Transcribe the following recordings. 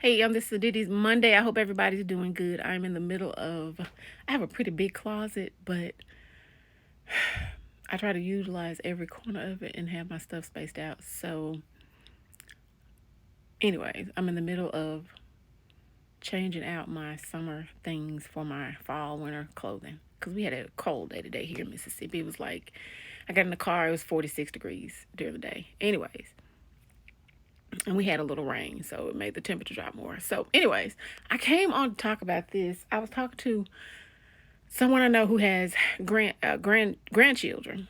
Hey, this is Diddy's Monday. I hope everybody's doing good. I'm in the middle of, I have a pretty big closet, but I try to utilize every corner of it and have my stuff spaced out. So, anyways, I'm in the middle of changing out my summer things for my fall, winter clothing. Because we had a cold day today here in Mississippi. It was like, I got in the car, it was 46 degrees during the day. Anyways, and we had a little rain, so it made the temperature drop more. So, anyways, I came on to talk about this. I was talking to someone I know who has grandchildren,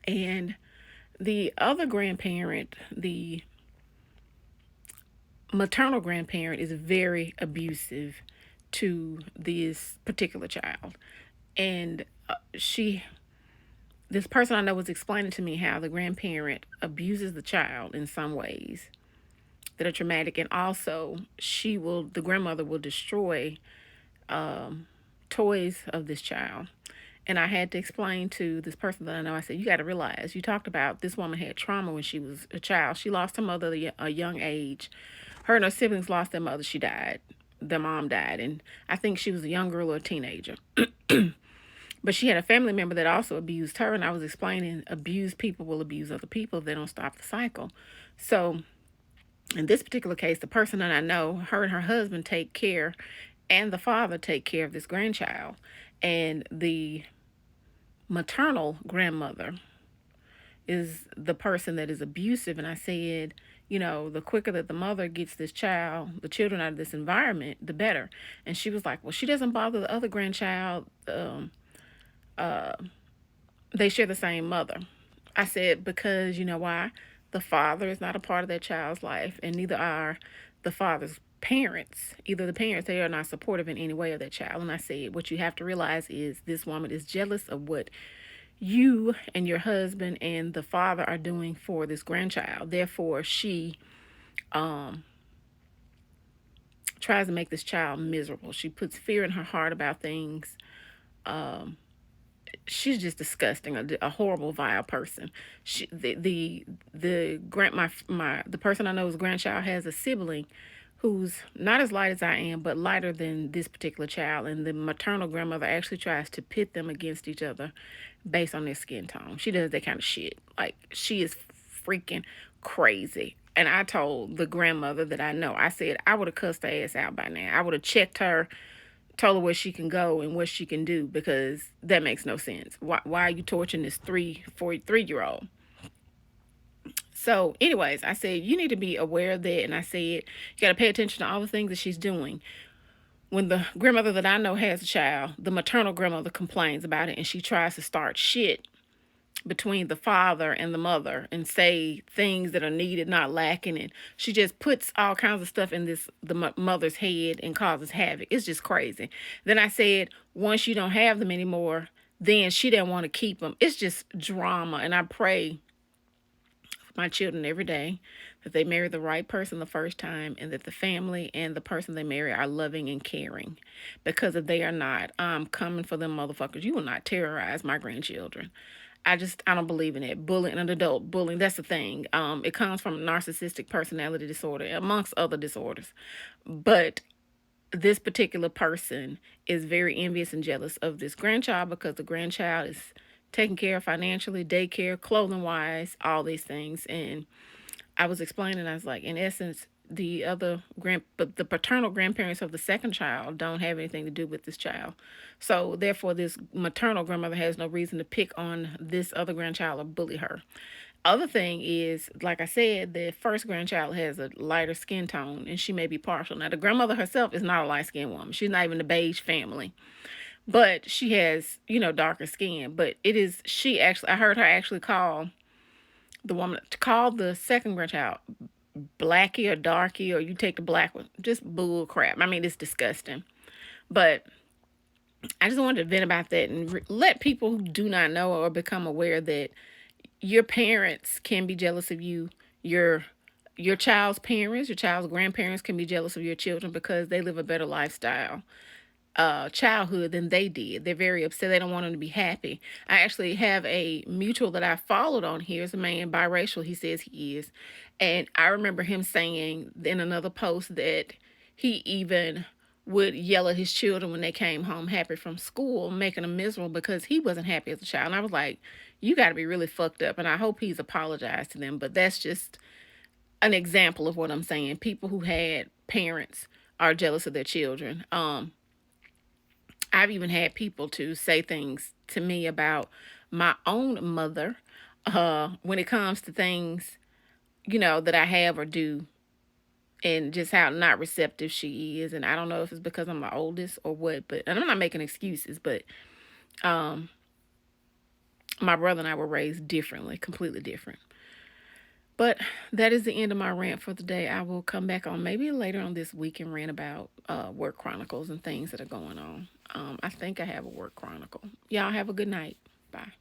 and the other grandparent, the maternal grandparent, is very abusive to this particular child, and this person I know was explaining to me how the grandparent abuses the child in some ways that are traumatic, and also the grandmother will destroy toys of this child. And I had to explain to this person that I know, I said, you got to realize, you talked about this woman had trauma when she was a child. She lost her mother at a young age. Her and her siblings lost their mother. She died. Their mom died. And I think she was a young girl or a teenager. But she had a family member that also abused her. And I was explaining, abused people will abuse other people if they don't stop the cycle. So in this particular case, the person that I know, her and her husband take care, and the father take care of this grandchild. And the maternal grandmother is the person that is abusive. And I said, the quicker that the mother gets the children out of this environment, the better. And she was like, well, she doesn't bother the other grandchild. They share the same mother. I said, because you know why? The father is not a part of that child's life, and neither are the father's parents. Either the parents, they are not supportive in any way of that child. And I said, what you have to realize is this woman is jealous of what you and your husband and the father are doing for this grandchild. Therefore, she tries to make this child miserable. She puts fear in her heart about things. She's just disgusting, a horrible, vile person. She, the person I know's grandchild has a sibling who's not as light as I am, but lighter than this particular child. And the maternal grandmother actually tries to pit them against each other based on their skin tone. She does that kind of shit. Like, she is freaking crazy. And I told the grandmother that I know, I said, I would have cussed her ass out by now. I would have checked her, told her where she can go and what she can do, because that makes no sense. Why are you torturing this 3-4-3-year-old? So, anyways, I said, you need to be aware of that. And I said, you got to pay attention to all the things that she's doing. When the grandmother that I know has a child, the maternal grandmother complains about it, and she tries to start shit between the father and the mother and say things that are needed, not lacking. And she just puts all kinds of stuff in the mother's head and causes havoc. It's just crazy. Then I said, once you don't have them anymore, then she didn't want to keep them. It's just drama. And I pray my children every day that they marry the right person the first time, and that the family and the person they marry are loving and caring. Because if they are not, I'm coming for them motherfuckers. You will not terrorize my grandchildren. I don't believe in it. Bullying, an adult bullying, that's the thing. It comes from narcissistic personality disorder, amongst other disorders. But this particular person is very envious and jealous of this grandchild, because the grandchild is taken care of financially, daycare, clothing wise, all these things. And I was explaining, I was like, in essence, but the paternal grandparents of the second child don't have anything to do with this child. So therefore, this maternal grandmother has no reason to pick on this other grandchild or bully her. Other thing is, like I said, the first grandchild has a lighter skin tone, and she may be partial. Now, the grandmother herself is not a light skinned woman. She's not even the beige family, but she has, darker skin. But I heard her actually call the second grandchild Blackie or Darky, or you take the black one. Just bull crap. I mean, it's disgusting. But I just wanted to vent about that and let people who do not know or become aware that your parents can be jealous of you. Your child's parents, your child's grandparents can be jealous of your children because they live a better lifestyle. childhood than they did. They're very upset. They don't want them to be happy. I actually have a mutual that I followed on here. It's a man, biracial, he says he is. And I remember him saying in another post that he even would yell at his children when they came home happy from school, making them miserable because he wasn't happy as a child. And I was like, you got to be really fucked up. And I hope he's apologized to them. But that's just an example of what I'm saying. People who had parents are jealous of their children. I've even had people to say things to me about my own mother when it comes to things, that I have or do, and just how not receptive she is. And I don't know if it's because I'm the oldest or what, but and I'm not making excuses, but my brother and I were raised differently, completely different. But that is the end of my rant for the day. I will come back on maybe later on this week and rant about work chronicles and things that are going on. I think I have a work chronicle. Y'all have a good night. Bye.